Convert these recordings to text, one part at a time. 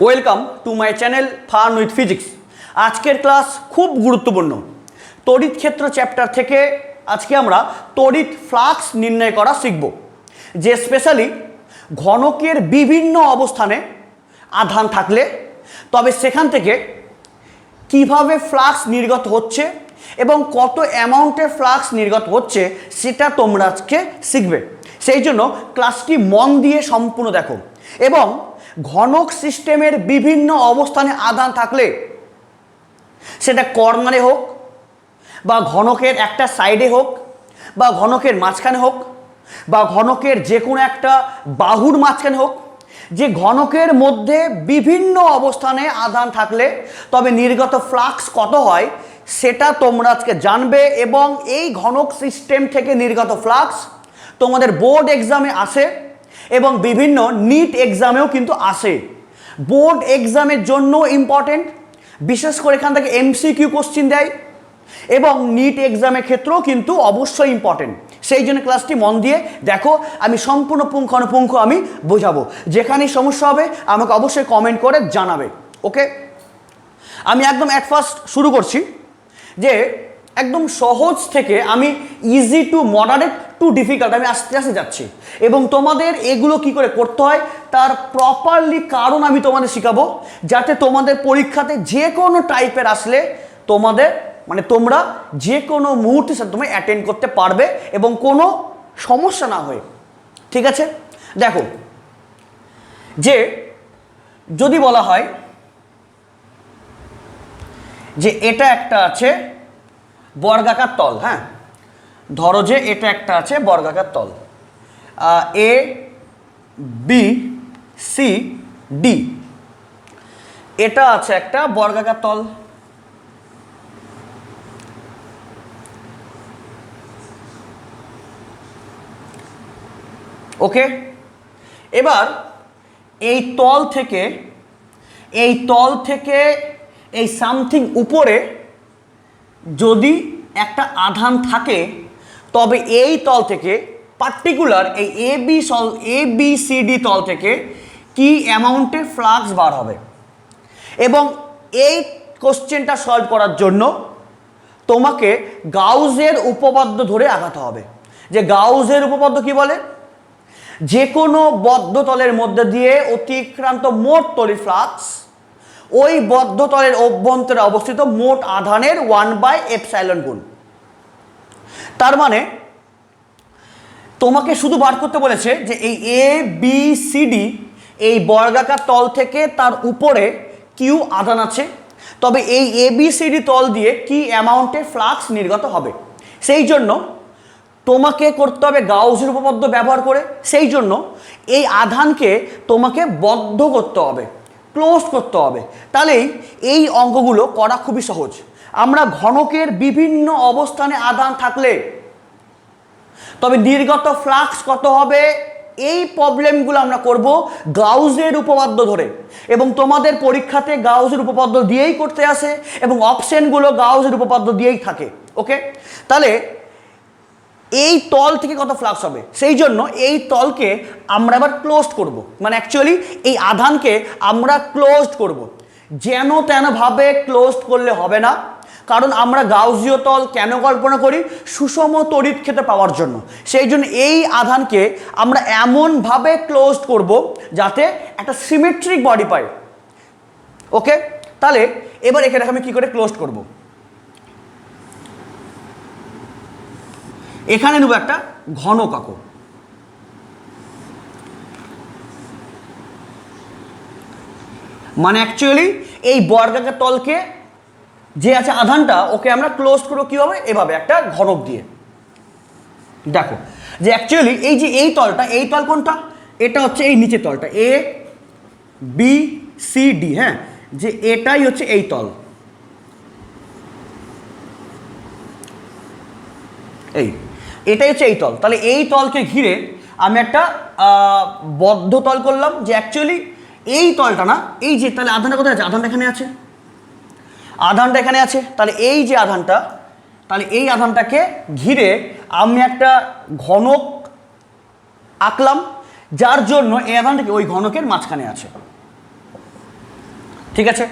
Welcome to my channel fun with physics. আজকের class খুব গুরুত্বপূর্ণ। তড়িৎ ক্ষেত্র চ্যাপ্টার থেকে আজকে আমরা তড়িৎ ফ্লাক্স নির্ণয় করা শিখব, যে স্পেশালি ঘনকের বিভিন্ন অবস্থানে আধান থাকলে তবে সেখান থেকে কিভাবে ফ্লাক্স নির্গত হচ্ছে এবং কত অ্যামাউন্টের ফ্লাক্স নির্গত হচ্ছে সেটা তোমরা আজকে শিখবে। সেই জন্য ক্লাসটি মন দিয়ে সম্পূর্ণ দেখো। এবং ঘনক সিস্টেমের বিভিন্ন অবস্থানে আধান থাকলে সেটা কর্নারে হোক বা ঘনকের একটা সাইডে হোক বা ঘনকের মাঝখানে হোক বা ঘনকের যে কোনো একটা বাহুর মাঝখানে হোক, যে ঘনকের মধ্যে বিভিন্ন অবস্থানে আধান থাকলে তবে নির্গত ফ্লাক্স কত হয় সেটা তোমরা আজকে জানবে। এবং এই ঘনক সিস্টেম থেকে নির্গত ফ্লাক্স তোমাদের বোর্ড এক্সামে আসে এবং বিভিন্ন নিট এক্সামেও কিন্তু আসে। বোর্ড এক্সামের জন্য ইম্পর্টেন্ট, বিশেষ করে এখান থেকে এমসিকিউ কোশ্চিন দেয় এবং নিট এক্সামের ক্ষেত্রেও কিন্তু অবশ্যই ইম্পর্টেন্ট। সেই জন্য ক্লাসটি মন দিয়ে দেখো, আমি সম্পূর্ণ পুঙ্খানুপুঙ্খ আমি বোঝাবো। যেখানেই সমস্যা হবে আমাকে অবশ্যই কমেন্ট করে জানাবে। ওকে, আমি একদম অ্যাট ফার্স্ট শুরু করছি, যে একদম সহজ থেকে আমি easy to moderate two difficult আমি আস্তে আস্তে যাচ্ছি এবং তোমাদের এগুলো কি করে করতে হয় তার প্রপারলি কারণ আমি তোমাদের শেখাবো, যাতে তোমাদের পরীক্ষাতে যে কোনো টাইপের আসলে তোমাদের তোমরা যে কোনো মুহূর্তে সাথে তুমি অ্যাটেন্ড করতে পারবে এবং কোনো সমস্যা না হয়। ঠিক আছে, দেখো, যে যদি বলা হয় যে এটা একটা আছে বর্গাকার তল, হ্যাঁ, ধরো যে এটা একটা আছে বর্গাকার তল এ বি সি ডি, এটা আছে একটা বর্গাকার তল। ওকে, এবার এই তল থেকে এই সামথিং উপরে যদি একটা আধান থাকে তবে এই তল থেকে পার্টিকুলার এই এ বি সি ডি তল থেকে কি অ্যামাউন্টের ফ্লাক্স বার হবে। এবং এই কোশ্চেনটা সলভ করার জন্য তোমাকে গাউসের উপপাদ্য ধরে আগাতে হবে। যে গাউসের উপপাদ্য কি বলে, যে কোনো বদ্ধ তলের মধ্যে দিয়ে অতিক্রান্ত মোট তড়িৎ ফ্লাক্স ওই বদ্ধ তলের অভ্যন্তরে অবস্থিত মোট আধানের 1/ε গুণ। তার মানে তোমাকে শুধু বার করতে বলেছে যে এই এ বি সি ডি এই বর্গাকার তল থেকে তার উপরে কিউ আধান আছে, তবে এই এ বি সি ডি তল দিয়ে কি অ্যামাউন্টের ফ্লাক্স নির্গত হবে। সেই জন্য তোমাকে করতে হবে গাউসের উপপাদ্য ব্যবহার করে। সেই জন্য এই আধানকে তোমাকে বদ্ধ করতে হবে, ক্লোজ করতে হবে। তাহলেই এই অঙ্কগুলো করা খুবই সহজ। আমরা ঘনকের বিভিন্ন অবস্থানে আধান থাকলে তবে নির্গত ফ্লাক্স কত হবে এই প্রবলেমগুলো আমরা করব গাউসের উপপাদ্য ধরে। এবং তোমাদের পরীক্ষাতে গাউসের উপপাদ্য দিয়েই করতে আসে এবং অপশনগুলো গাউসের উপপাদ্য দিয়েই থাকে। ওকে, তাহলে এই তল থেকে কত ফ্লাক্স হবে, সেই জন্য এই তলকে আমরা এবার ক্লোজড করব। অ্যাকচুয়ালি এই আধানকে আমরা ক্লোজড করব। যেন তেনভাবে ক্লোজড করলে হবে না, কারণ আমরা গাউসীয় তল কেন কল্পনা করি, সুষম তড়িৎ ক্ষেত্র পাওয়ার জন্য। সেই জন্য এই আধানকে আমরা এমনভাবে ক্লোজড করব যাতে একটা সিমেট্রিক বডি পাই। ওকে, তাহলে এবার এখানে আমি কি করে ক্লোজড করব, এখানে নেব একটা ঘনক আঁকো। অ্যাকচুয়ালি এই বর্গাকার তলকে যে আছে আধানটা ওকে আমরা ক্লোজ করবো কিভাবে, এভাবে একটা ঘনক দিয়ে। দেখো যে অ্যাকচুয়ালি এই যে এই তলটা, এই তল কোনটা, এটা হচ্ছে এই নিচের তলটা এ বি সি ডি, হ্যাঁ, যে এটাই হচ্ছে এই তল, এটাই হচ্ছে এই তল। তাহলে এই তলকে ঘিরে আমি একটা বদ্ধ তল করলাম, যে অ্যাকচুয়ালি এই তলটা না, এই যে তাহলে আধানটা কোথায় আছে, আধানটা এখানে আছে, আধানটা এখানে আছে। তাহলে এই যে আধানটা, তাহলে এই আধানটাকে ঘিরে আমি একটা ঘনক আঁকলাম, যার জন্য এই আধানটাকে ওই ঘনকের মাঝখানে আছে। ঠিক আছে,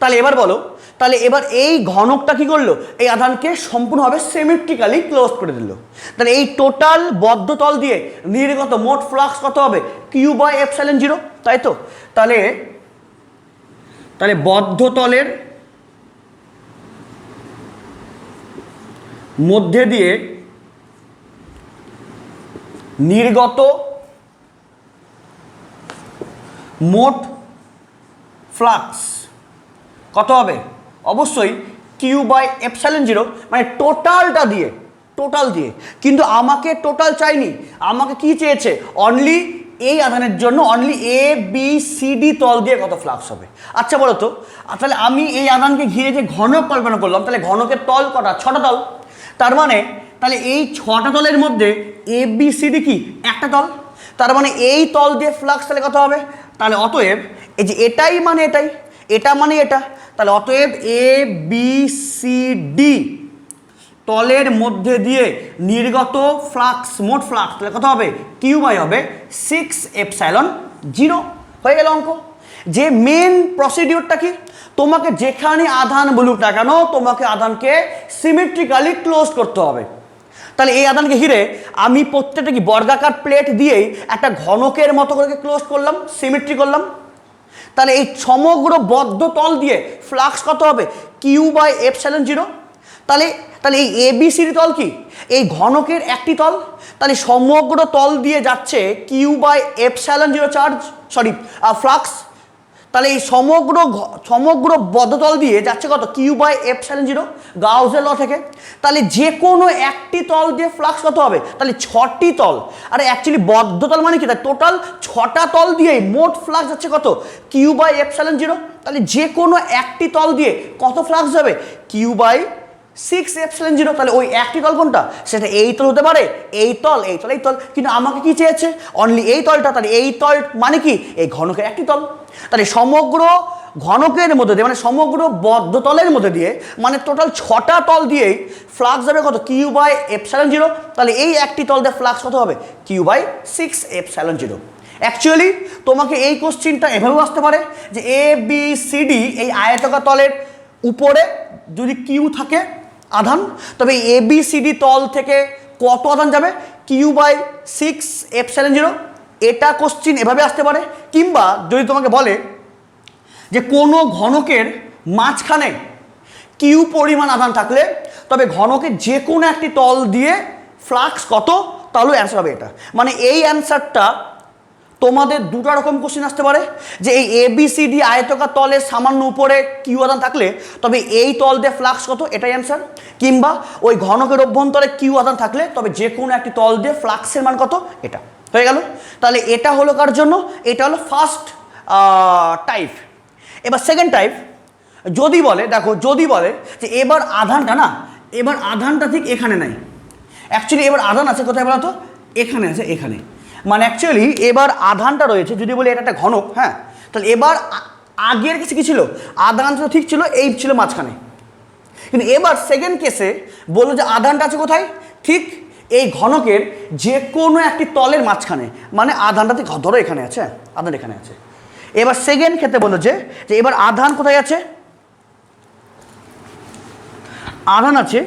তাহলে এবার বলো, তাহলে এবার এই ঘনকটা কি করলো, এই আধানকে সম্পূর্ণভাবে সিমেট্রিক্যালি ক্লোজ করে দিল। তাহলে এই টোটাল বদ্ধ তল দিয়ে নির্গত মোট ফ্লাক্স কত হবে, কিউ বাই এপসাইলন জিরো, তাই তো? তাহলে তাহলে বদ্ধ তলের মধ্যে দিয়ে নির্গত মোট ফ্লাক্স কত হবে, অবশ্যই কিউ বাই এপসাইলন জিরো, মানে টোটালটা দিয়ে, টোটাল দিয়ে। কিন্তু আমাকে টোটাল চাইনি, আমাকে কি চেয়েছে, অনলি এই আধানের জন্য only A B C D তল দিয়ে কত ফ্লাক্স হবে। আচ্ছা বলো তো, তাহলে আমি এই আধানকে ঘিরে যে ঘনক কল্পনা করলাম, তাহলে ঘনকের তল কটা, 6টা তল। তার মানে তাহলে এই 6টা তলের মধ্যে এ বি সি ডি কি একটা তল, তার মানে এই তল দিয়ে ফ্লাক্স তাহলে কত হবে, তাহলে অতএব এই যে এটাই মানে এটাই, এটা মানে এটা, তাহলে অতএব এ বি সি ডি তলের মধ্যে দিয়ে নির্গত ফ্লাক্স, মোট ফ্লাক্স তাহলে কত হবে, কিউ বাই হবে 6 এপসাইলন জিরো। হয়ে গেল অঙ্ক। যে মেন প্রসিডিওরটা কি, তোমাকে যেখানে আধান বলুক না কেন তোমাকে আধানকে সিমেট্রিক্যালি ক্লোজ করতে হবে। তাহলে এই আধানকে ঘিরে আমি প্রত্যেকটা কি বর্গাকার প্লেট দিয়েই একটা ঘনকের মতো করে ক্লোজ করলাম, সিমেট্রি করলাম। তাহলে এই সমগ্র বদ্ধ তল দিয়ে ফ্লাক্স কত হবে, কিউ বাই এপসাইলন জিরো। তাহলে তাহলে এই এবিসিডি তল কি, এই ঘনকের একটি তল, তাহলে সমগ্র তল দিয়ে যাচ্ছে q by epsilon zero charge, sorry flux. তাহলে এই সমগ্র বদ্ধতল দিয়ে যাচ্ছে কত, কিউ বাই এপসাইলন জিরো, গাউসের ল থেকে। তাহলে যে কোনো একটি তল দিয়ে ফ্লাক্স কত হবে, তাহলে 6টি তল, আরে অ্যাকচুয়ালি বদ্ধতল মানে কি, তাই টোটাল 6টা তল দিয়েই মোট ফ্লাক্স যাচ্ছে কত, কিউ বাই এপসাইলন জিরো। তাহলে যে কোনো একটি তল দিয়ে কত ফ্লাক্স যাবে, কিউ বাই 6 এপসাইলন জিরো। তাহলে ওই একটি তল কোনটা, সেটা এই তল হতে পারে, এই তল, এই তল, এই তল, কিন্তু আমাকে কি চেয়েছে, অনলি এই তলটা। তাহলে এই তল মানে কি, এই ঘনকের একটি তল। তাহলে সমগ্র ঘনকের মধ্যে দিয়ে, মানে সমগ্র বদ্ধ তলের মধ্যে দিয়ে, মানে টোটাল 6টা তল দিয়েই ফ্লাক্স যাবে কত, কিউ বাই এপসাইলন জিরো। তাহলে এই একটি তল দিয়ে ফ্লাক্স কত হবে, q by 6 epsilon zero. Actually তোমাকে এই কোশ্চিনটা এভাবেও আসতে পারে যে এ বি সি ডি এই আয়তাকার তলের উপরে যদি কিউ থাকে আধান, তবে এ বি সি ডি তল থেকে কত আধান যাবে, কিউ বাই 6 এপসাইলন জিরো। এটা কোশ্চিন এভাবে আসতে পারে। কিংবা যদি তোমাকে বলে যে কোনো ঘনকের মাঝখানে কিউ পরিমাণ আধান থাকলে তবে ঘনকের যে কোনো একটি তল দিয়ে ফ্লাক্স কত, তাহলে অ্যান্সার হবে এটা। মানে এই অ্যান্সারটা তোমাদের দুটো রকম কোশ্চেন আসতে পারে, যে এই এবিসিডি আয়তকার তলের সামান্য উপরে কিউ আধান থাকলে তবে এই তল দিয়ে ফ্লাক্স কত, এটাই অ্যান্সার। কিংবা ওই ঘনকের অভ্যন্তরে কিউ আধান থাকলে তবে যে কোনো একটি তল দিয়ে ফ্লাক্সের মান কত, এটা হয়ে গেল। তাহলে এটা হলো কার জন্য, এটা হলো ফার্স্ট টাইপ। এবার সেকেন্ড টাইপ, যদি বলে, দেখো যদি বলে যে এবার আধানটা না, এবার আধানটা ঠিক এখানে নাই, অ্যাকচুয়ালি এবার আধান আছে কোথায় বলো তো, এখানে আছে, এখানে। মানে অ্যাকচুয়ালি এবার আধানটা রয়েছে, যদি বলি এটা একটা ঘনক, হ্যাঁ, তাহলে এবার আগের কিছু কি ছিল, আধান ছিল ঠিক ছিল, এই ছিল মাঝখানে। কিন্তু এবার সেকেন্ড কেসে বললো যে আধানটা আছে কোথায়, ঠিক এই ঘনকের যে কোনো একটি তলের মাঝখানে, মানে আধানটা ঠিক ধরো এখানে আছে, আধান এখানে আছে। এবার সেকেন্ড ক্ষেত্রে বললো যে এবার আধান কোথায় আছে, আধান আছে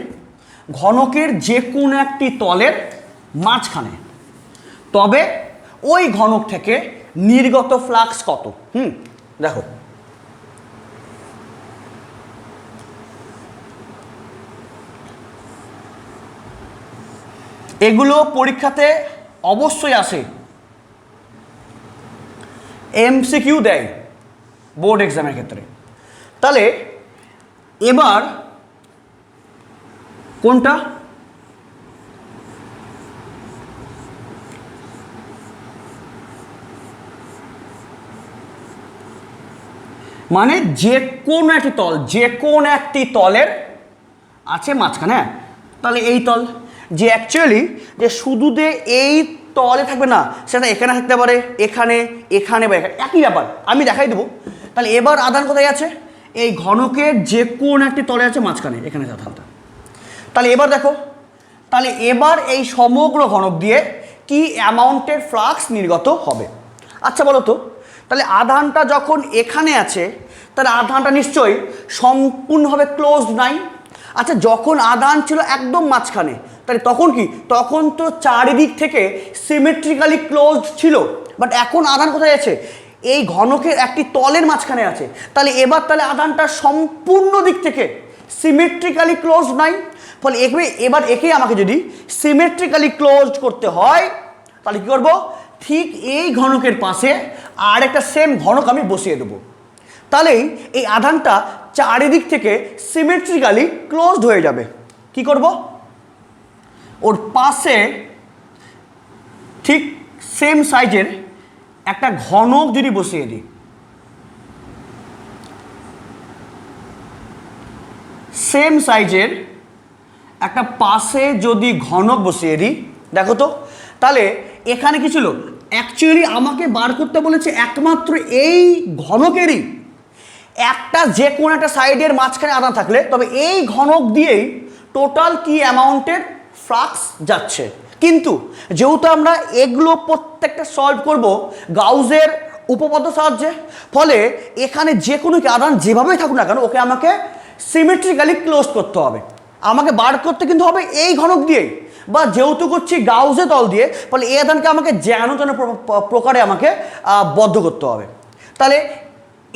ঘনকের যে কোনো একটি তলের মাঝখানে, তবে ওই ঘনক থেকে নির্গত ফ্লাক্স কত। দেখো এগুলো পরীক্ষাতে অবশ্যই আসে, এমসিকিউ দেয় বোর্ড এক্সামের ক্ষেত্রে। তাহলে এবার কোনটা, মানে যে কোনো একটি তল, যে কোনো একটি তলের আছে মাঝখানে, তাহলে এই তল, যে অ্যাকচুয়ালি যে শুধু যে এই তলে থাকবে না, সেটা এখানে থাকতে পারে, এখানে, এখানে বা এখানে, একই ব্যাপার, আমি দেখাই দেবো। তাহলে এবার আধান কোথায় আছে, এই ঘনকের যে কোনো একটি তলে আছে মাঝখানে, এখানে আছে আধানটা। তাহলে এবার দেখো, তাহলে এবার এই সমগ্র ঘনক দিয়ে কি অ্যামাউন্টের ফ্লাক্স নির্গত হবে। আচ্ছা বলো তো, তাহলে আধানটা যখন এখানে আছে তাহলে আধানটা নিশ্চয়ই সম্পূর্ণভাবে ক্লোজড নাই। আচ্ছা, যখন আধান ছিল একদম মাঝখানে তাহলে তখন কি, তখন তো চারিদিক থেকে সিমেট্রিক্যালি ক্লোজড ছিল। বাট এখন আধান কোথায় আছে, এই ঘনকের একটি তলের মাঝখানে আছে। তাহলে তাহলে আধানটা সম্পূর্ণ দিক থেকে সিমেট্রিক্যালি ক্লোজ নাই। ফলে এবার একে আমাকে যদি সিমেট্রিক্যালি ক্লোজ করতে হয় তাহলে কী করবো, ঠিক এই ঘনকের পাশে আর একটা সেম ঘনক আমি বসিয়ে দেবো। তাহলেই এই আধানটা চারিদিক থেকে সিমেট্রিক্যালি ক্লোজড হয়ে যাবে। কি করব, ওর পাশে ঠিক সেম সাইজের একটা ঘনক যদি বসিয়ে দিই, সেম সাইজের একটা পাশে যদি ঘনক বসিয়ে দিই, দেখো তো তাহলে এখানে কি ছিল, অ্যাকচুয়ালি আমাকে বার করতে বলেছে একমাত্র এই ঘনকেরই একটা যে কোনো একটা সাইডের মাঝখানে আধান থাকলে তবে এই ঘনক দিয়েই টোটাল কি অ্যামাউন্টের ফ্লাক্স যাচ্ছে। কিন্তু যেহেতু আমরা এগুলো প্রত্যেকটা সলভ করব গাউসের উপপাদ্য সাহায্যে, ফলে এখানে যে কোনো আধান যেভাবেই থাকুক না কেন ওকে আমাকে সিমেট্রিক্যালি ক্লোজ করতে হবে। আমাকে বার করতে কিন্তু হবে এই ঘনক দিয়েই, বা যেহেতু করছি গাউসের তল দিয়ে, ফলে এই আধানকে আমাকে যেন তেন প্রকারে আমাকে বদ্ধ করতে হবে। তাহলে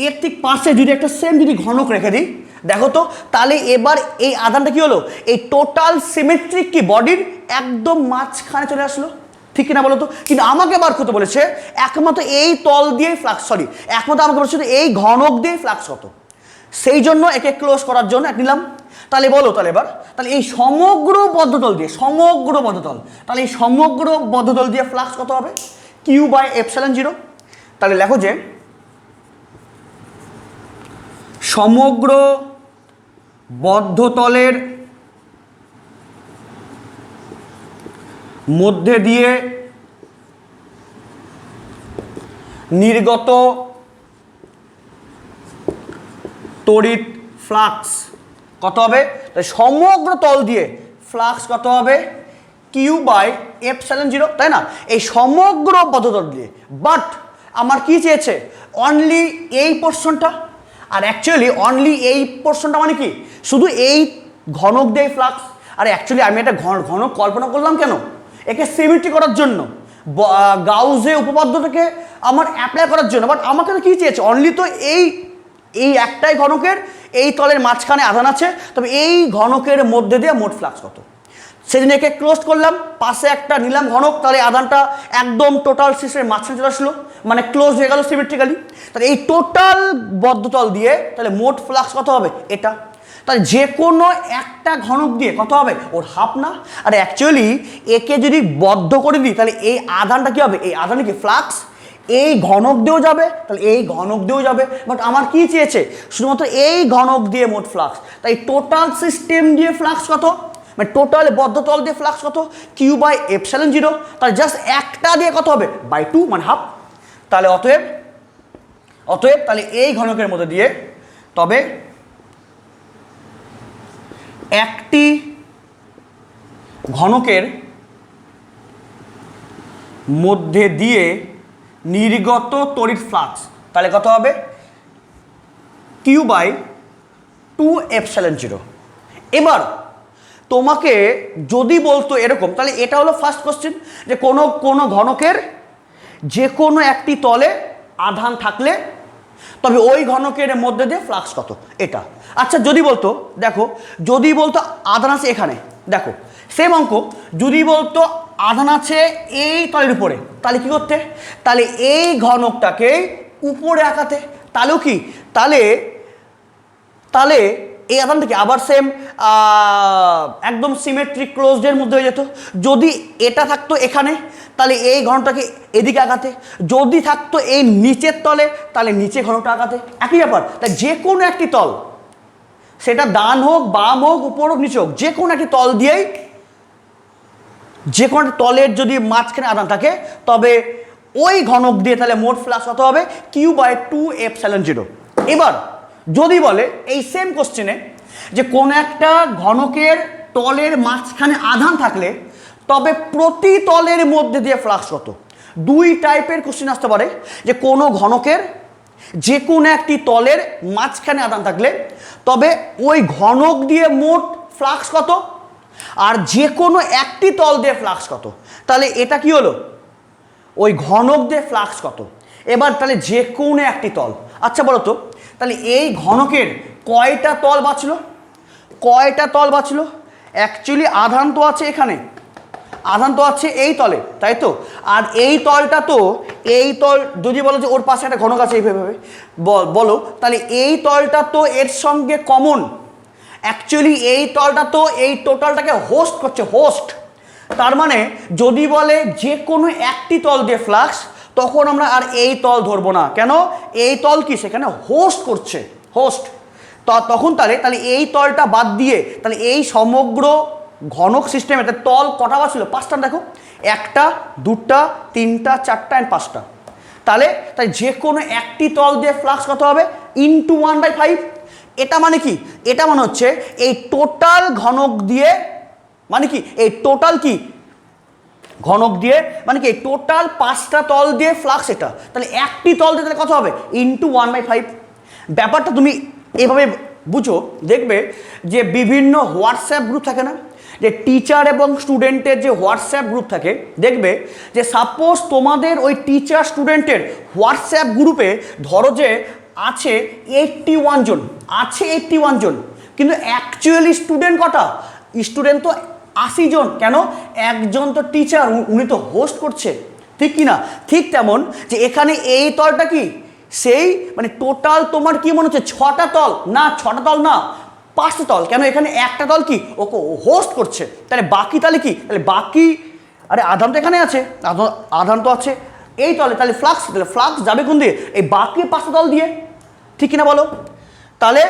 এর ঠিক পাশে যদি একটা সেম যদি ঘনক রেখে দিই, দেখো তো তাহলে এবার এই আধানটা কি হলো, এই টোটাল সিমেট্রিক কি বডির একদম মাঝখানে চলে আসলো। ঠিক কিনা বলো তো? কিন্তু আমাকে বার করতে বলেছে একমাত্র এই তল দিয়ে ফ্লাক্স, একমাত্র আমাকে বলেছে এই ঘনক দিয়ে ফ্লাক্স কত, সেই জন্য একে ক্লোজ করার জন্য এক নিলাম। তাহলে বলো, তাহলে এই সমগ্র বদ্ধতল দিয়ে তাহলে এই সমগ্র বদ্ধতল দিয়ে ফ্লাক্স কত হবে, Q/ε0। তাহলে লেখো যে সমগ্র বদ্ধতলের মধ্যে দিয়ে নির্গত তড়িৎ ফ্লাক্স কত হবে, তাই সমগ্র তল দিয়ে ফ্লাক্স কত হবে, Q/ε0, তাই না, এই সমগ্র বদ্ধতল দিয়ে। বাট আমার কি চেয়েছে, অনলি এই পোর্শনটা। আর অ্যাকচুয়ালি অনলি এই পোর্শনটা মানে কি, শুধু এই ঘনক দিয়ে ফ্লাক্স। আর অ্যাকচুয়ালি আমি একটা ঘনক কল্পনা করলাম কেন, একে সিমেট্রি করার জন্য, গাউসে উপপাদ্যটাকে আমার অ্যাপ্লাই করার জন্য। বাট আমাকে তো কী চেয়েছে, অনলি তো এই একটাই ঘনকের এই তলের মাঝখানে আধান আছে, তবে এই ঘনকের মধ্যে দিয়ে মোট ফ্লাক্স কত, সেদিন একে ক্লোজ করলাম, পাশে একটা নিলাম ঘনক, তাহলে আধানটা একদম টোটাল সিস্টেমের মাঝখানে চলে আসলো, মানে ক্লোজ হয়ে গেল সিমেট্রিক্যালি। তাহলে এই টোটাল বদ্ধতল দিয়ে তাহলে মোট ফ্লাক্স কত হবে, এটা। তাহলে যে কোনো একটা ঘনক দিয়ে কত হবে, ওর হাফ না। আর অ্যাকচুয়ালি একে যদি বদ্ধ করে দিই তাহলে এই আধানটা কী হবে, এই আধানে কি ফ্লাক্স এই ঘনক দিয়েও যাবে, তাহলে এই ঘনক দিয়েও যাবে। বাট আমার কি চেয়েছে, শুধুমাত্র এই ঘনক দিয়ে মোট ফ্লাক্স। তাই টোটাল সিস্টেম দিয়ে ফ্লাক্স কত, মানে টোটাল বদ্ধতল দিয়ে ফ্লাক্স কত, Q/ε0। তাহলে জাস্ট একটা দিয়ে কত হবে, /2 মানে হাফ। তাহলে অতএব তাহলে এই ঘনকের মধ্যে দিয়ে তবে একটি ঘনকের মধ্যে দিয়ে নির্গত তড়িৎ ফ্লাক্স তাহলে কত হবে, Q/2ε0। এবার তোমাকে যদি বলতো এরকম, তাহলে এটা হলো ফার্স্ট কোশ্চেন, যে কোনো ঘনকের যে কোনো একটি তলে আধান থাকলে তবে ওই ঘনকের মধ্যে দিয়ে ফ্লাক্স কত, এটা। আচ্ছা যদি বলতো, দেখো যদি বলতো আধান আছে এখানে, দেখো সেম অঙ্ক, যদি বলতো আধান আছে এই তলের উপরে, তাহলে কি করতে, তাহলে এই ঘনকটাকে উপরে আঁকাতে, তাহলেও কি, তাহলে এই আধানটাকে আবার সেম একদম সিমেট্রিক ক্লোজডের মধ্যে হয়ে যেত। যদি এটা থাকতো এখানে তাহলে এই ঘনটাকে এদিকে আঁকাতে, যদি থাকতো এই নিচের তলে তাহলে নিচে ঘনটা আঁকাতে, একই ব্যাপার। তাই যে কোনো একটি তল, সেটা ডান হোক বাম হোক উপর হোক নিচে হোক, যে কোনো একটি তল দিয়েই, যে কোনো একটি তলের যদি মাঝখানে আধান থাকে তবে ওই ঘনক দিয়ে তাহলে মোট ফ্লাক্স কত হবে, Q/2ε0। এবার যদি বলে এই সেম কোশ্চেনে যে কোনো একটা ঘনকের তলের মাঝখানে আধান থাকলে তবে প্রতি তলের মধ্যে দিয়ে ফ্লাক্স কত, দুই টাইপের কোশ্চেন আসতে পারে, যে কোনো ঘনকের যে কোনো একটি তলের মাঝখানে আধান থাকলে তবে ওই ঘনক দিয়ে মোট ফ্লাক্স কত, আর যে কোনো একটি তল দিয়ে ফ্লাক্স কত। তাহলে এটা কি হলো, ওই ঘনক দিয়ে ফ্লাক্স কত। এবার তাহলে যে কোনো একটি তল, আচ্ছা বলো তো তাহলে এই ঘনকের কয়টা তল বাঁচলো, কয়টা তল বাঁচলো? অ্যাকচুয়ালি আধান তো আছে এখানে, আধান তো আছে এই তলে, তাই তো। আর এই তলটা তো, এই তল যদি বলো যে ওর পাশে একটা ঘনক আছে এইভাবে বলো, তাহলে এই তলটা তো এর সঙ্গে কমন। অ্যাকচুয়ালি এই তলটা তো এই টোটালটাকে হোস্ট করছে, হোস্ট। তার মানে যদি বলে যে কোনো একটি তল দিয়ে ফ্লাক্স, তখন আমরা আর এই তল ধরবো না, কেন? এই তল কি সেখানে হোস্ট করছে, হোস্ট। তখন তাহলে এই তলটা বাদ দিয়ে তাহলে এই সমগ্র ঘনক সিস্টেমে তল কটা বাঁচলো? 5টা। দেখো, 1টা 2টা 3টা 4টা অ্যান্ড 5টা। তাহলে যে কোনো একটি তল দিয়ে ফ্লাক্স কত হবে? ইন্টু 1/5। এটা মানে কি? এটা মানে হচ্ছে এই টোটাল ঘনক দিয়ে, মানে কি এই টোটাল কি ঘনক দিয়ে, মানে কি এই টোটাল 5টা তল দিয়ে ফ্লাক্স। এটা তাহলে একটি তল দিয়ে তাহলে কত হবে? ইন্টু 1/5। ব্যাপারটা তুমি এভাবে বুঝো, দেখবে যে বিভিন্ন হোয়াটসঅ্যাপ গ্রুপ থাকে না, যে টিচার এবং স্টুডেন্টের যে হোয়াটসঅ্যাপ গ্রুপ থাকে, দেখবে যে সাপোজ তোমাদের ওই টিচার স্টুডেন্টের হোয়াটসঅ্যাপ গ্রুপে ধরো যে আছে 81 জন, আছে 81 জন, কিন্তু অ্যাকচুয়ালি স্টুডেন্ট কটা? স্টুডেন্ট তো 80 জন। কেন? একজন তো টিচার, উনি তো হোস্ট করছে, ঠিক কি না? ঠিক তেমন যে এখানে এই তলটা কি সেই, মানে টোটাল তোমার কি মনে হচ্ছে 6টা তল? না, 6টা তল না, 5টা তল। কেন? এখানে একটা তল কি ওকে হোস্ট করছে। তাহলে বাকি তাহলে কি? তাহলে বাকি, আরে আধান তো এখানে আছে, আধান তো আছে এই তলে, তাহলে ফ্লাক্স যাবে কোন দিয়ে? এই বাকি 5টা তল দিয়ে, ঠিক কিনা বলো? তাহলে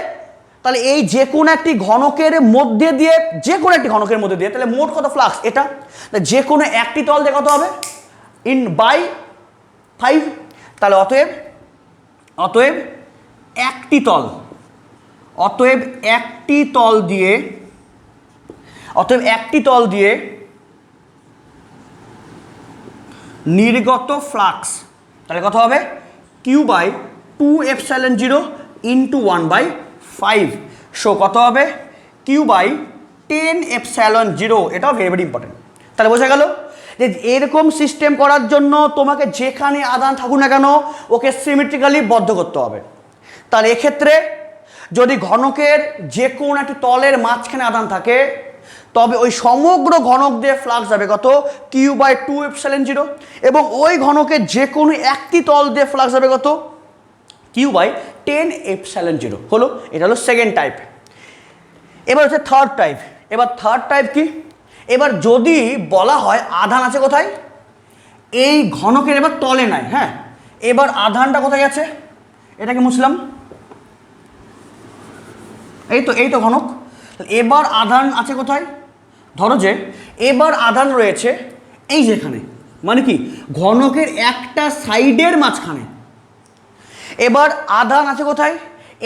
এই যে কোনো একটি ঘনকের মধ্যে দিয়ে, যে কোনো একটি ঘনকের মধ্যে দিয়ে তাহলে মোট কত ফ্লাক্স? এটা যে কোনো একটি তল দিয়ে কত হবে? In by 5। তাহলে অতএব একটি তল, অতএব একটি তল দিয়ে নির্গত ফ্লাক্স তাহলে কত হবে? Q/2ε0 into 1/5। সো কত হবে? Q/10ε0। এটাও ভেরি ভেরি ইম্পর্টেন্ট। তাহলে বোঝা গেল যে এরকম সিস্টেম করার জন্য তোমাকে যেখানে আধান থাকুক না কেন ওকে সিমেট্রিক্যালি বদ্ধ করতে হবে। তাহলে এক্ষেত্রে যদি ঘনকের যে কোনো একটি তলের মাঝখানে আধান থাকে, তবে ওই সমগ্র ঘনক দিয়ে ফ্লাক্স যাবে কত? Q/2ε0। এবং ওই ঘনকের যে কোনো একটি তল দিয়ে ফ্লাক্স যাবে কত? Q/10ε0। হলো, এটা হলো সেকেন্ড টাইপ। এবার হচ্ছে থার্ড টাইপ। এবার থার্ড টাইপ কি? এবার যদি বলা হয় আধান আছে কোথায়? এই ঘনকের এবার তলে নাই, হ্যাঁ, এবার আধানটা কোথায় আছে? এটাকে মুছলাম, এই তো ঘনক। এবার আধান আছে কোথায়? ধরো যে এবার আধান রয়েছে এই যেখানে, মানে কি ঘনকের একটা সাইডের মাঝখানে। এবার আধান আছে কোথায়?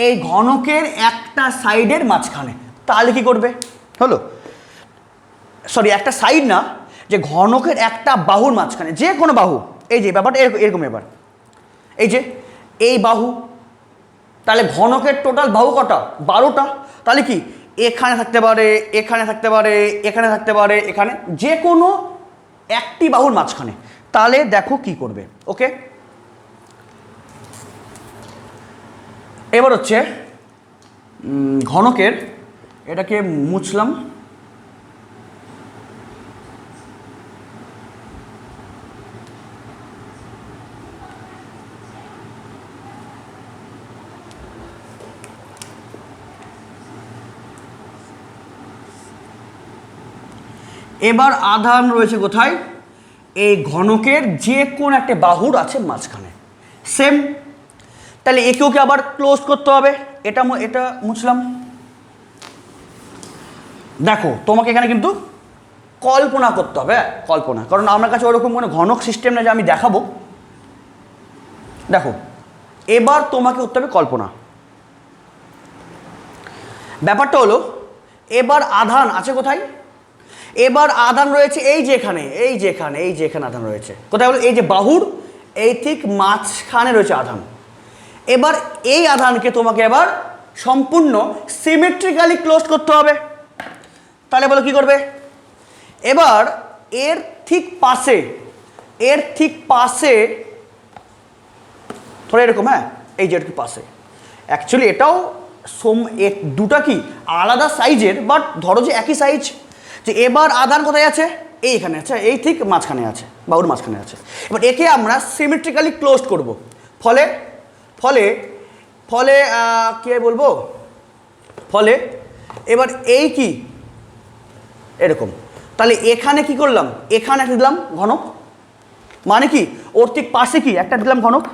এই ঘনকের একটা সাইডের মাঝখানে। তাহলে কি করবে? হলো, সরি একটা সাইড না, যে ঘনকের একটা বাহুর মাঝখানে, যে কোনো বাহু, এই যে ব্যাপারটা এরকম। এবার এই যে এই বাহু, তাহলে ঘনকের টোটাল বাহু কটা? 12টা। তাহলে কি এখানে থাকতে পারে, এখানে থাকতে পারে, এখানে থাকতে পারে, এখানে, যে কোনো একটি বাহুর মাঝখানে। তাহলে দেখো কি করবে। ওকে, এবার হচ্ছে ঘনকের, এটাকে মুছলাম। এবার আধান রয়েছে কোথায়? এই ঘনকের যে কোনো একটা বাহুর আছে মাঝখানে। সেম, তাহলে একেও কি আবার ক্লোজ করতে হবে। এটা মুছলাম। দেখো তোমাকে এখানে কিন্তু কল্পনা করতে হবে, কল্পনা, কারণ আমার কাছে ওরকম কোনো ঘনক সিস্টেম না যে আমি দেখাবো। দেখো এবার তোমাকে করতে হবে কল্পনা। ব্যাপারটা হলো এবার আধান আছে কোথায়? এবার আধান রয়েছে এই যে এখানে আধান রয়েছে কোথায় বলো, এই যে বাহুর এই ঠিক মাঝখানে রয়েছে আধান। এবার এই আধানকে তোমাকে এবার সম্পূর্ণ সিমেট্রিক্যালি ক্লোজ করতে হবে। তাহলে বলো কি করবে, এবার এর ঠিক পাশে ধরো এরকম, হ্যাঁ এই যে ঠিক পাশে, অ্যাকচুয়ালি এটাও দুটা কি আলাদা সাইজের, বাট ধরো যে একই সাইজ। যে এবার আধান কোথায় আছে, এইখানে আছে, এই ঠিক মাঝখানে আছে, বাহুর মাঝখানে আছে। এবার একে আমরা সিমেট্রিক্যালি ক্লোজ করব। ফলে ফলে ফলে কি বলবো, ফলে এবার এই কি এরকম, তাহলে এখানে কি করলাম, এখানে একটা দিলাম ঘনক, মানে কি ওর ঠিক পাশে কি একটা দিলাম ঘনক,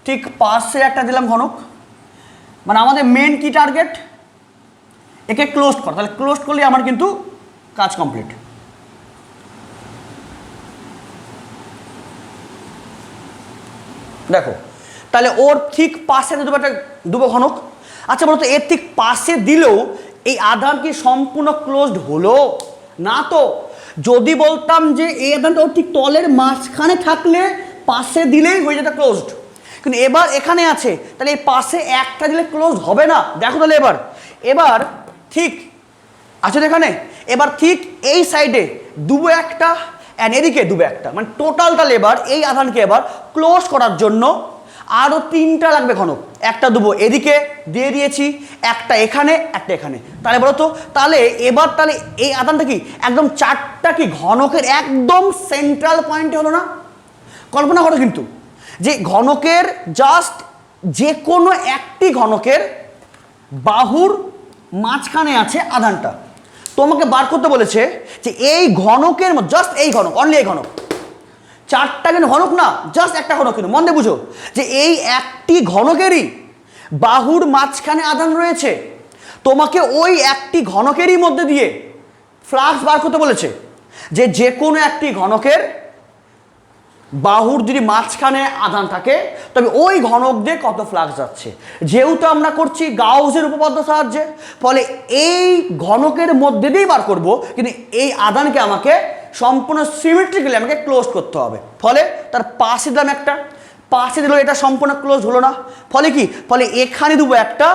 ঠিক পাশে একটা দিলাম ঘনক, মানে আমাদের মেন কি টার্গেট, একে ক্লোজ করা। তাহলে ক্লোজ করলে আমার কিন্তু কাজ কমপ্লিট। দেখো তাহলে ওর ঠিক পাশে দুটো ঘনক। আচ্ছা বলতো এর ঠিক পাশে দিলেও এই আধান কি সম্পূর্ণ ক্লোজড হলো না? তো যদি বলতাম যে এই আধানটা ওর ঠিক তলের মাঝখানে থাকলে পাশে দিলেই হয়ে যেত ক্লোজড, কিন্তু এবার এখানে আছে, তাহলে এই পাশে একটা দিলে ক্লোজ হবে না। দেখো তাহলে এবার ঠিক আছে এখানে, এবার ঠিক এই সাইডে দুবো একটা অ্যান্ড এদিকে দুবো একটা, মানে টোটালটা এবার এই আধানকে এবার ক্লোজ করার জন্য আরও তিনটা লাগবে ঘনক। একটা দুবো এদিকে দিয়ে দিয়েছি, একটা এখানে, একটা এখানে। তাহলে বলো তো, তাহলে এবার তাহলে এই আধানটা কি একদম চারটা কি ঘনকের একদম সেন্ট্রাল পয়েন্টে হলো না? কল্পনা করো কিন্তু যে ঘনকের জাস্ট যে কোনো একটি ঘনকের বাহুর মাঝখানে আছে আধানটা, তোমাকে বার করতে বলেছে যে এই ঘনকের জাস্ট এই ঘনক, অনলি এই ঘনক, চারটা কিন্তু ঘনক না, জাস্ট একটা ঘনক। কিন্তু মন দিয়ে বুঝো যে এই একটি ঘনকেরই বাহুর মাঝখানে আধান রয়েছে, তোমাকে ওই একটি ঘনকেরই মধ্যে দিয়ে ফ্লাক্স বার করতে বলেছে। যে কোনো একটি ঘনকের বাহুর যদি মাঝখানে আধান থাকে তবে ওই ঘনক দিয়ে কত ফ্লাক্স যাচ্ছে। যেহেতু আমরা করছি গাউসের উপপাদ্য সাহায্যে, ফলে এই ঘনকের মধ্যে দিয়েই বার করব, কিন্তু এই আধানকে আমাকে সম্পূর্ণ সিমেট্রিক্যালি আমাকে ক্লোজ করতে হবে। ফলে তার পাশে দিলাম একটা, পাশে দিল, এটা সম্পূর্ণ ক্লোজ হলো না। ফলে কি, ফলে এখানে দেবো একটা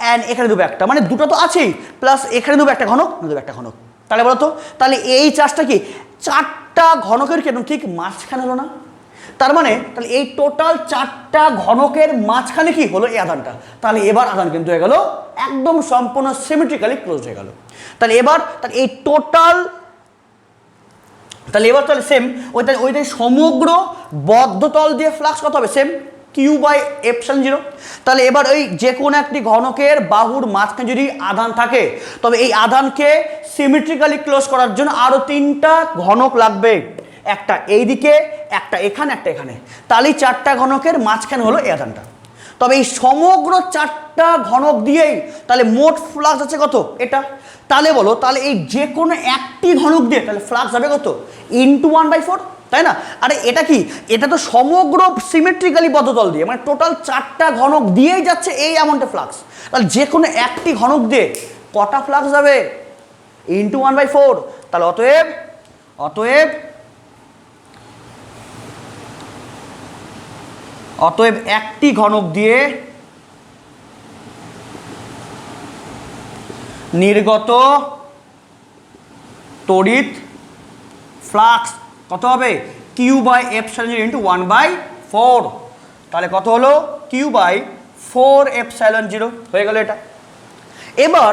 অ্যান্ড এখানে দেবো একটা, মানে দুটো তো আছেই, প্লাস এখানে দেবো একটা ঘনক, দেবো একটা ঘনক। তাহলে বলো তো, তাহলে এই চাষটা কি চারটা ঘনকের কেন ঠিক মাঝখানে হলো না? তার মানে তাহলে এই টোটাল চারটা ঘনকের মাঝখানে কি হলো এই আধানটা। তাহলে এবার আধান কিন্তু হয়ে গেল একদম সম্পূর্ণ সিমেট্রিক্যালি ক্লোজ হয়ে গেল। তাহলে এবার তাহলে এই টোটাল, তাহলে এবার তাহলে সেম ওইটাই সমগ্র বদ্ধতল দিয়ে ফ্লাক্স কত হবে, সেম Q/ε0। তাহলে এবার ওই যে কোনো একটি ঘনকের বাহুর মাঝখানে যদি আধান থাকে তবে এই আধানকে সিমেট্রিক্যালি ক্লোজ করার জন্য আরও তিনটা ঘনক লাগবে, একটা এইদিকে, একটা এখানে, একটা এখানে। তাহলেই চারটা ঘনকের মাঝখানে হলো এই আধানটা। তবে এই সমগ্র চারটা ঘনক দিয়েই তাহলে মোট ফ্লাক্স আছে কত, এটা। তাহলে বলো, তাহলে এই যে কোনো একটি ঘনক দিয়ে তাহলে ফ্লাক্স যাবে কত, ইন্টু 1/4, তাই না? আরে এটা কি, এটা তো সমগ্র সিমেট্রিক্যালি বদ্ধতল দিয়ে, মানে টোটাল চারটা ঘনক দিয়েই যাচ্ছে এই অ্যামাউন্টে ফ্লাক্স। তাহলে যে কোনো একটি ঘনক দিয়ে কটা ফ্লাক্স যাবে, ইন্টু 1/4। তাহলে অতএব একটি ঘনক দিয়ে নির্গত তড়িৎ ফ্লাক্স কত হবে, Q/ε0 ইন্টু 1/4। তাহলে কত হলো, Q/4ε0 হয়ে গেল এটা। এবার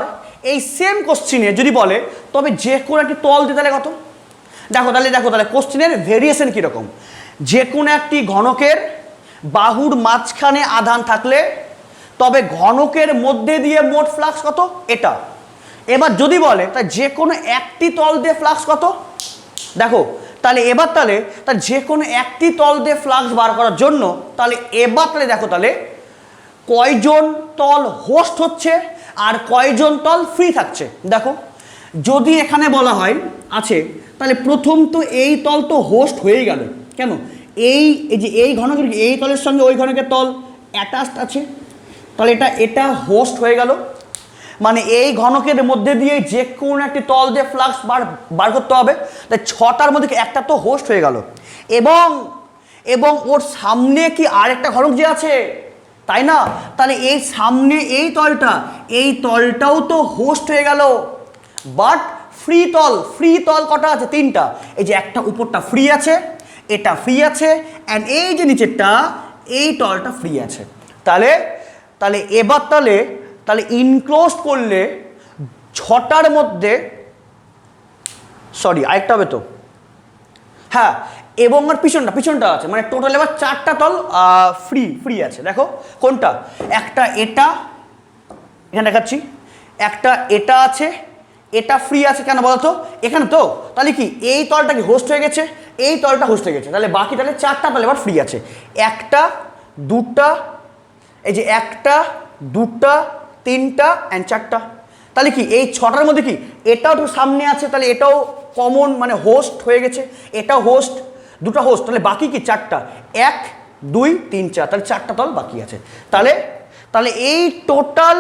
এই সেম কোশ্চিনে যদি বলে তবে যে কোনো একটি তল দিয়ে তাহলে কত, দেখো কোশ্চিনের ভেরিয়েশন কীরকম। যে কোনো একটি ঘনকের বাহুর মাঝখানে আধান থাকলে তবে ঘনকের মধ্যে দিয়ে মোট ফ্লাক্স কত, এটা। এবার যদি বলে তা যে কোনো একটি তল দিয়ে ফ্লাক্স কত, দেখো তাহলে এবার তাহলে যে কোনো একটি তল দিয়ে ফ্লাক্স বার করার জন্য তাহলে এবার তাহলে দেখো তাহলে কয়জন তল হোস্ট হচ্ছে আর কয়জন তল ফ্রি থাকছে। দেখো যদি এখানে বলা হয় আছে, তাহলে প্রথম তো এই তল তো হোস্ট হয়েই গেল, কেন এই যে এই ঘনকের এই তলের সঙ্গে ওই ঘনকের তল অ্যাটাচড আছে, তাহলে এটা হোস্ট হয়ে গেল। মানে এই ঘনকের মধ্যে দিয়ে যে কোনো একটি তল দিয়ে ফ্লাক্স বার করতে হবে। তাই 6টার মধ্যে একটা তো হোস্ট হয়ে গেল, এবং এবং ওর সামনে কি আরেকটা ঘনক যে আছে, তাই না? তাহলে এই সামনে এই তলটাও তো হোস্ট হয়ে গেল। বাট ফ্রি তল কটা আছে? 3টা। এই যে একটা উপরটা ফ্রি আছে, এটা ফ্রি আছে, অ্যান্ড এই যে নিচেরটা এই তলটা ফ্রি আছে। তাহলে এবার তাহলে ইনক্লোজ করলে 6টার মধ্যে, সরি আরেকটা হবে তো, হ্যাঁ, এবং আর পিছনটা আছে, মানে টোটাল এবার 4টা তল ফ্রি আছে। দেখো কোনটা, একটা এটা এখানে দেখাচ্ছি, একটা এটা আছে, এটা ফ্রি আছে কেন বলতো, এখানে তো। তাহলে কি এই তলটা কি হোস্ট হয়ে গেছে, এই তলটা হোস্ট হয়ে গেছে, তাহলে বাকি তাহলে 4টা তল এবার ফ্রি আছে। একটা, দুটা, এই যে একটা, দুটা, 3টা অ্যান্ড 4টা। তাহলে কি এই 6টার মধ্যে কি এটাও তো সামনে আছে, তাহলে এটাও কমন মানে হোস্ট হয়ে গেছে, এটাও হোস্ট, দুটো হোস্ট, তাহলে বাকি কি 4টা, 1 2 3 4, তাহলে 4টা তল বাকি আছে। তাহলে এই টোটাল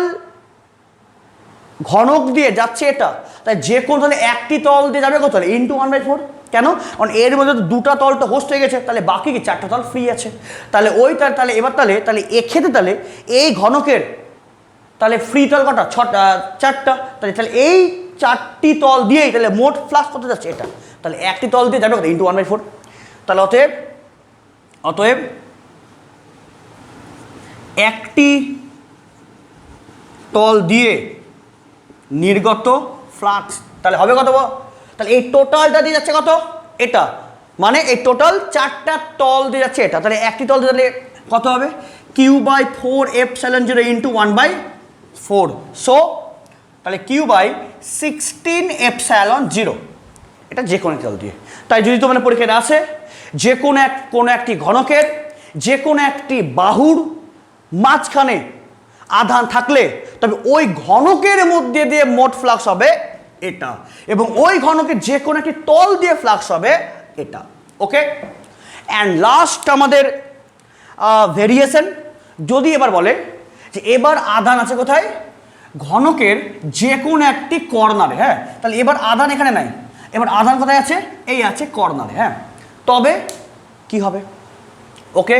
ঘনক দিয়ে যাচ্ছে এটা, তাই যে কোনো তাহলে একটি তল দিয়ে যাবে কত, তাহলে ইন্টু 1/4। কেন? কারণ এর মধ্যে তো 2টা তলটা হোস্ট হয়ে গেছে, তাহলে বাকি কি 4টা তল ফ্রি আছে। তাহলে তাহলে এবার তাহলে এক্ষেত্রে তাহলে এই ঘনকের তাহলে ফ্রি তল কটা, 4টা। তাহলে এই 4টি তল দিয়েই তাহলে মোট ফ্লাক্স কত যাচ্ছে এটা, তাহলে একটি তল দিয়ে যাবে কত, ইন্টু 1/4। তাহলে অতএব একটি তল দিয়ে নির্গত ফ্লাক্স তাহলে হবে কত, তাহলে এই টোটালটা দিয়ে যাচ্ছে কত, এটা মানে এই টোটাল 4টা তল দিয়ে যাচ্ছে এটা, তাহলে একটি তল দিয়ে তাহলে কত হবে, Q/4ε0 ইন্টু 1/4। সো তাহলে Q/16ε0, এটা যে কোনো তল দিয়ে। তাই যদি তোমার পরীক্ষায় আসে যে কোনো একটি ঘনকের যে কোনো একটি বাহুর মাঝখানে আধান থাকলে তবে ওই ঘনকের মধ্যে দিয়ে মোট ফ্লাক্স হবে এটা, এবং ওই ঘনকের যে কোনো একটি তল দিয়ে ফ্লাক্স হবে এটা। ওকে, অ্যান্ড লাস্ট আমাদের ভেরিয়েশন। যদি এবার বলে যে এবার আধান আছে কোথায়, ঘনকের যে কোনো একটি কর্নারে, হ্যাঁ, তাহলে এবার আধান এখানে নাই, এবার আধান কোথায় আছে, এই আছে কর্নারে, হ্যাঁ, তবে কি হবে, ওকে।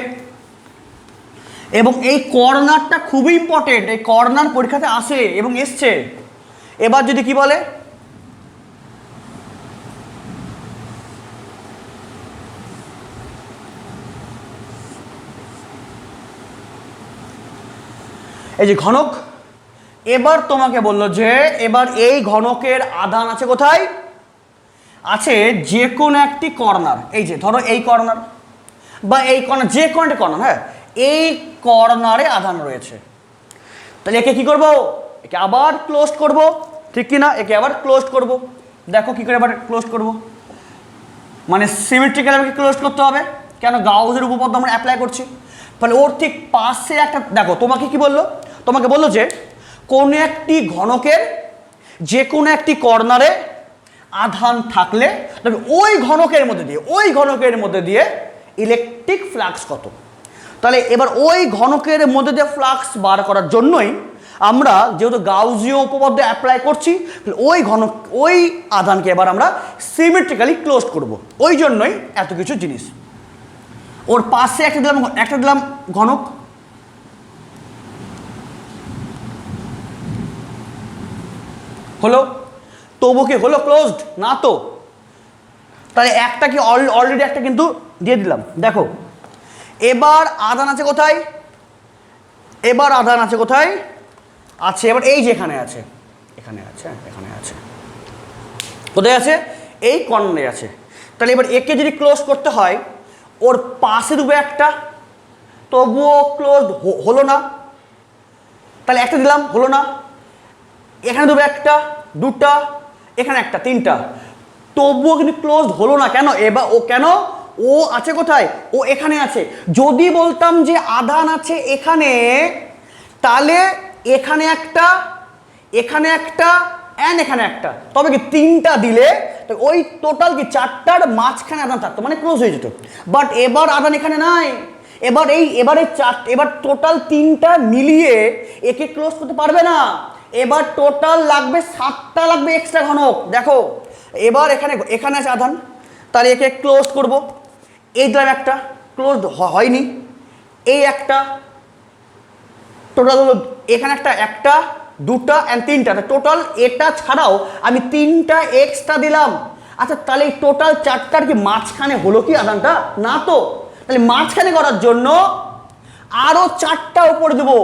এবং এই কর্নারটা খুবই ইম্পর্টেন্ট, এই কর্নার পরীক্ষাতে আসে এবং এসছে। এবার যদি কি বলে, এই যে ঘনক, এবার তোমাকে বললো যে এবার এই ঘনকের আধান আছে কোথায়, আছে যে কোনো একটি কর্নার, এই যে ধরো এই কর্নার বা এই কর্নার, যে কোনো একটা কর্নার, হ্যাঁ, এই কর্নারে আধান রয়েছে। তাহলে একে কি করব, একে আবার ক্লোজ করব, ঠিক কি না, একে আবার ক্লোজ করব। দেখো কি করে আবার ক্লোজ করব, মানে সিমেট্রিক্যাল আমাকে ক্লোজ করতে হবে, কেন গাউসের উপপাদ্য আমরা অ্যাপ্লাই করছি। তাহলে ওর ঠিক পাশে একটা, দেখো তোমাকে কি বললো, তোমাকে বললো যে কোনো একটি ঘনকের যে কোনো একটি কর্নারে আধান থাকলে তবে ওই ঘনকের মধ্যে দিয়ে ইলেকট্রিক ফ্লাক্স কত। তাহলে এবার ওই ঘনকের মধ্যে দিয়ে ফ্লাক্স বার করার জন্যই আমরা যেহেতু গাউসীয় উপপাদ্য অ্যাপ্লাই করছি, ওই আধানকে এবার আমরা সিমেট্রিক্যালি ক্লোজ করব, ওই জন্যই এত কিছু জিনিস। ওর পাশে একটা দিলাম ঘনক, হলো, তবু কি হলো ক্লোজড না তো, তাহলে একটা কি অলরেডি একটা কিন্তু দিয়ে দিলাম। দেখো এবার আধান আছে কোথায়, আছে এবার এই যে এখানে আছে, কোথায় আছে, এই কর্নারে আছে। তাহলে এবার একে যদি ক্লোজ করতে হয় ওর পাশে দেবো একটা, তবুও ক্লোজ হলো না, তাহলে একটা দিলাম হলো না, এখানে দেবো একটা, দুটা, এখানে একটা, 3টা, তবুও কিন্তু ক্লোজ হলো না। কেন, এবার ও আছে কোথায়, ও এখানে আছে। যদি বলতাম যে আধান আছে এখানে, তাহলে এখানে একটা অ্যান্ড এখানে একটা, তবে কি 3টা দিলে ওই টোটাল কি 4টার মাঝখানে আধান থাকতো, মানে ক্লোজ হয়ে যেত। বাট এবার আধান এখানে নাই, এবার টোটাল 3টা মিলিয়ে একে ক্লোজ করতে পারবে না, এবার টোটাল লাগবে 7টা লাগবে এক্সট্রা ঘনক। দেখো এবার এখানে আছে আধান, তাহলে একে ক্লোজ করব। এই দিলাম একটা, ক্লোজ হয়নি, এই একটা, টোটাল হলো এখানে একটা দুটা অ্যান্ড তিনটা, টোটাল এটা ছাড়াও আমি 3টা এক্সট্রা দিলাম। আচ্ছা তাহলে এই টোটাল 4টার কি মাঝখানে হলো কি আধানটা? না তো, তাহলে মাঝখানে করার জন্য আরও 4টা উপরে দেবো।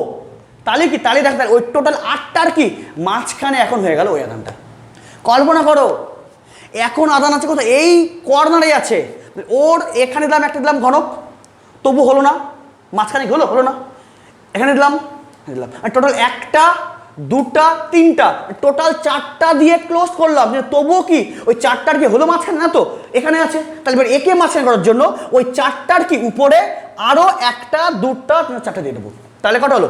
তাহলে কি, তাহলে দেখ ওই টোটাল 8টার কি মাঝখানে এখন হয়ে গেল ওই আধানটা। কল্পনা করো এখন আধান আছে কোথায়? এই কর্নারে আছে। ওর এখানে দিলাম একটা, দিলাম ঘনক, তবু হলো না, মাঝখানে হলো না, এখানে দিলাম টোটাল 1টা 2টা 3টা, টোটাল 4টা দিয়ে ক্লোজ করলাম, তবুও কি ওই 4টার কি হলো মাঝখানে? না তো, এখানে আছে। তাহলে এবার একে মাঝখানে করার জন্য ওই 4টার কি উপরে আরও 1টা 2টা 4টা দিয়ে দেবো। তাহলে কটা হলো?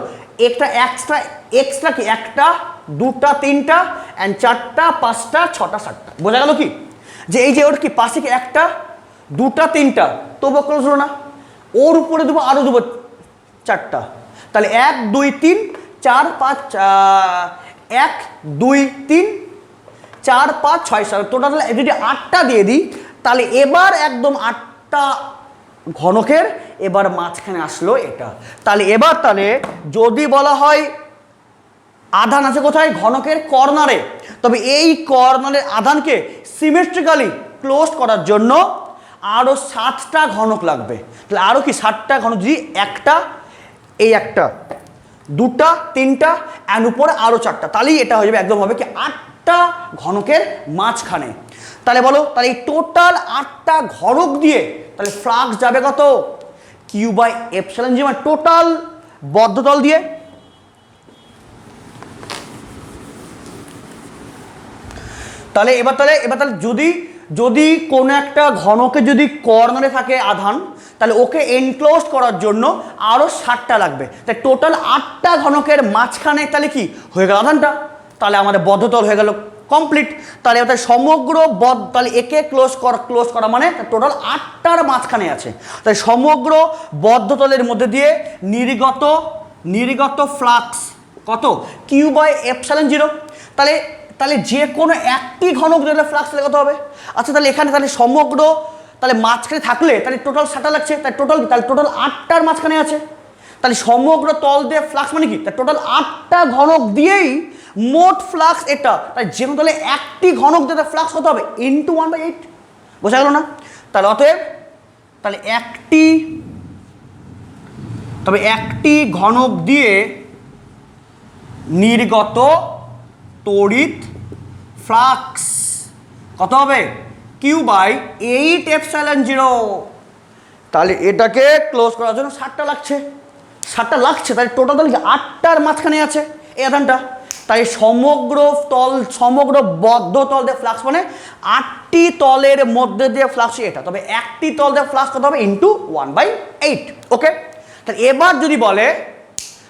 একটা এক্সট্রা কি 1টা 2টা 3টা অ্যান্ড 4টা 5টা 6টা 7টা। বোঝা গেল কি যে এই যে ওর কি পাশে কি 1টা 2টা 3টা, তবুও ক্লোজ হলো না, ওর উপরে দেবো আরও দেবো 4টা। তাহলে 1 2 3 4 5 1 2 3 4 5 6 7, টোটাল যদি 8টা দিয়ে দিই তাহলে এবার একদম 8টা ঘনকের এবার মাঝখানে আসলো এটা। তাহলে এবার তাহলে যদি বলা হয় আধান আছে কোথায়? ঘনকের কর্নারে, তবে এই কর্নারের আধানকে সিমেট্রিক্যালি ক্লোজ করার জন্য আরও 7টা ঘনক লাগবে। তাহলে আরও কি 7টা ঘনক, যদি একটা, এই একটা, 2টা 3টা অ্যান্ড উপরে আরও 4টা, তাহলেই এটা হয়ে যাবে একদম হবে কি 8টা ঘনকের মাঝখানে। তাহলে বলো, তাহলে এই টোটাল 8টা ঘনক দিয়ে তাহলে ফ্লাক্স যাবে কত? কিউ বাই এপসাইলন জি, মানে টোটাল বদ্ধতল দিয়ে। তাহলে এবার যদি কোনো একটা ঘনকে যদি কর্নারে থাকে আধান, তাহলে ওকে এনক্লোজ করার জন্য আরও 7টা লাগবে। তাই টোটাল 8টা ঘনকের মাঝখানে তাহলে কি হয়ে গেল আধানটা, তাহলে আমাদের বদ্ধতল হয়ে গেল কমপ্লিট। তাহলে এবার সমগ্র তাহলে একে ক্লোজ করা মানে টোটাল 8টার মাঝখানে আছে। তাই সমগ্র বদ্ধতলের মধ্যে দিয়ে নির্গত ফ্লাক্স কত? Q by epsilon zero. তাহলে যে কোনো একটি ঘনক দিলে ফ্লাক্স তাহলে কত হবে? আচ্ছা তাহলে এখানে তাহলে সমগ্র তাহলে মাঝখানে থাকলে তাহলে টোটাল 7টা লাগছে, তাই টোটাল 8টার মাঝখানে আছে। তাহলে সমগ্র তল দিয়ে ফ্লাক্স মানে কি? তাই টোটাল 8টা ঘনক দিয়েই মোট ফ্লাক্স এটা। তাই যে কোনো তাহলে একটি ঘনক দিয়ে ফ্লাক্স কত হবে? ইন্টু 1/8। বোঝা গেল না? তাহলে অতএব তাহলে একটি ঘনক দিয়ে নির্গত তড়িৎ ফ্লাক্স কত হবে? Q by 8 epsilon zero. তাহলে এটাকে ক্লোজ করার জন্য 7টা লাগছে, তাহলে টোটাল তাহলে 8টার মাঝখানে আছে এই আধানটা। তাই সমগ্র বদ্ধ তল দিয়ে ফ্লাক্স মানে 8টি তলের মধ্যে দিয়ে ফ্লাক্স এটা, তবে একটি তল দিয়ে ফ্লাক্স কত হবে? ইন্টু 1/8। ওকে, তাহলে এবার যদি বলে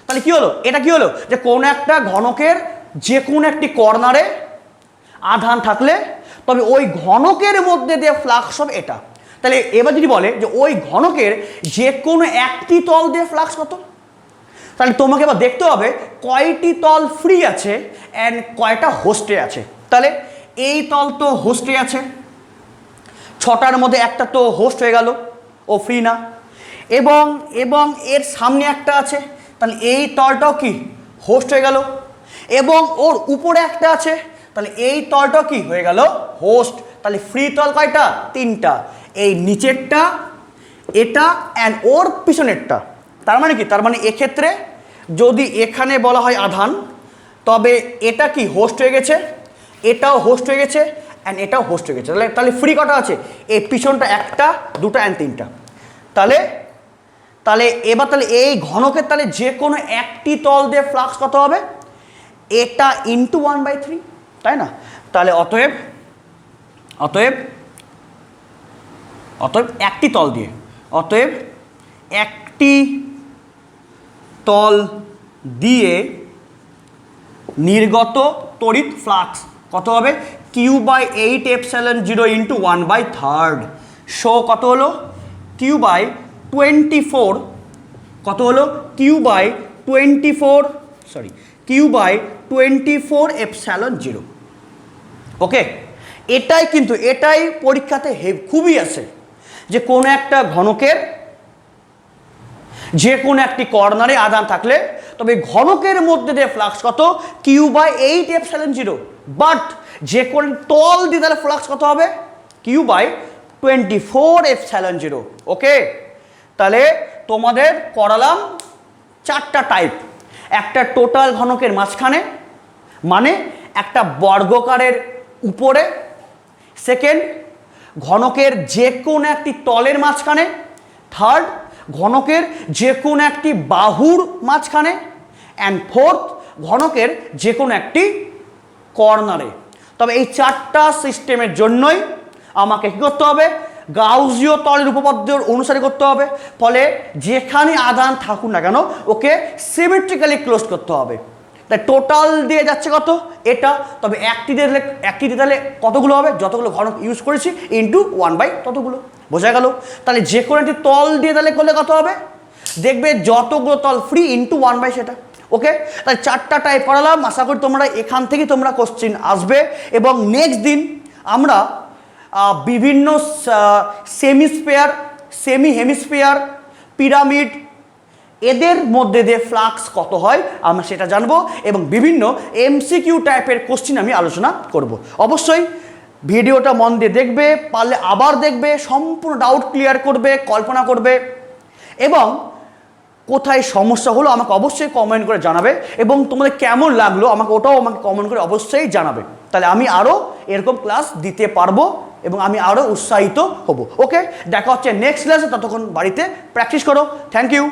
তাহলে কি হলো? এটা কি হলো যে কোনো একটা ঘনকের যে কোনো একটি কর্নারে আধান থাকলে তবে ওই ঘনকের মধ্যে দিয়ে ফ্লাক্স হবে এটা। তাহলে এবার যদি বলে যে ওই ঘনকের যে কোনো একটি তল দিয়ে ফ্লাক্স কত, তাহলে তোমাকে এবার দেখতে হবে কয়টি তল ফ্রি আছে অ্যান্ড কয়টা হোস্টে আছে। তাহলে এই তল তো হোস্টে আছে, 6টার মধ্যে একটা তো হোস্ট হয়ে গেল, ও ফ্রি না। এবং এর সামনে একটা আছে, তাহলে এই তলটাও কি হোস্ট হয়ে গেল। এবং ওর উপরে একটা আছে, তাহলে এই তলটাও কি হয়ে গেল? হোস্ট। তাহলে ফ্রি তল কয়টা? 3টা, এই নিচেরটা, এটা অ্যান্ড ওর পিছনেরটা। তার মানে কি? তার মানে এক্ষেত্রে যদি এখানে বলা হয় আধান, তবে এটা কি হোস্ট হয়ে গেছে, এটাও হোস্ট হয়ে গেছে অ্যান্ড এটাও হোস্ট হয়ে গেছে। তাহলে ফ্রি কটা আছে? এই পিছনটা 1টা 2টা অ্যান্ড 3টা। তাহলে এবার তাহলে এই ঘনকের তাহলে যে কোনো একটি তল দিয়ে ফ্লাক্স কত হবে? এটা ইন্টু 1/3, তাই না? তাহলে অতএব একটি তল দিয়ে, অতএব একটি তল দিয়ে নির্গত তড়িৎ ফ্লাক্স কত হবে? Q by 8 epsilon zero into 1/3। So কত হলো? কিউ বাই 24, কত হলো? Q by 24ε0। ওকে, এটাই পরীক্ষাতে খুবই আসে যে কোনো একটা ঘনকের যে কোনো একটি কর্নারে আধান থাকলে তবে ঘনকের মধ্যে দিয়ে ফ্লাক্স কত, Q/8ε0। বাট যে কোনো তল দিয়ে তাহলে ফ্লাক্স কত হবে, Q/24ε0। ওকে, তাহলে তোমাদের করালাম 4টা টাইপ। একটা টোটাল ঘনকের মাঝখানে, মানে একটা বর্গকারের উপরে। সেকেন্ড, ঘনকের যে কোনো একটি তলের মাঝখানে। থার্ড, ঘনকের যে কোনো একটি বাহুর মাঝখানে। অ্যান্ড ফোর্থ, ঘনকের যে কোনো একটি কর্নারে। তবে এই 4টা সিস্টেমের জন্যই আমাকে কী করতে হবে, গাউসীয় তলের উপপাদ্য অনুসারে করতে হবে। ফলে যেখানে আধান থাকুক না কেন ওকে সিমেট্রিক্যালি ক্লোজ করতে হবে। তাই টোটাল দিয়ে যাচ্ছে কত, এটা। তবে একটি দিয়ে তাহলে কতগুলো হবে, যতগুলো ঘনক ইউজ করেছি ইন্টু 1/, ততগুলো। বোঝা গেল? তাহলে যে কোনো একটি তল দিয়ে তাহলে করলে কত হবে, দেখবে যতগুলো তল ফ্রি ইন্টু 1/, সেটা। ওকে, তাই 4টা টাইপ করালাম। আশা করি তোমরা এখান থেকে তোমরা কোশ্চিন আসবে। এবং নেক্সট দিন আমরা বিভিন্ন সেমি হেমিস্ফিয়ার, পিরামিড, এদের মধ্যে দিয়ে ফ্লাক্স কত হয় আমরা সেটা জানবো। এবং বিভিন্ন MCQ টাইপের কোশ্চিন আমি আলোচনা করব। অবশ্যই ভিডিওটা মন দিয়ে দেখবে, পারলে আবার দেখবে, সম্পূর্ণ ডাউট ক্লিয়ার করবে, কল্পনা করবে। এবং কোথায় সমস্যা হলো আমাকে অবশ্যই কমেন্ট করে জানাবে। এবং তোমাদের কেমন লাগলো আমাকে কমেন্ট করে অবশ্যই জানাবে। তাহলে আমি আরও এরকম ক্লাস দিতে পারবো এবং আমি আরও উৎসাহিত হব। ওকে, দেখা হচ্ছে নেক্সট ক্লাসে। ততক্ষণ বাড়িতে প্র্যাকটিস করো। Thank you.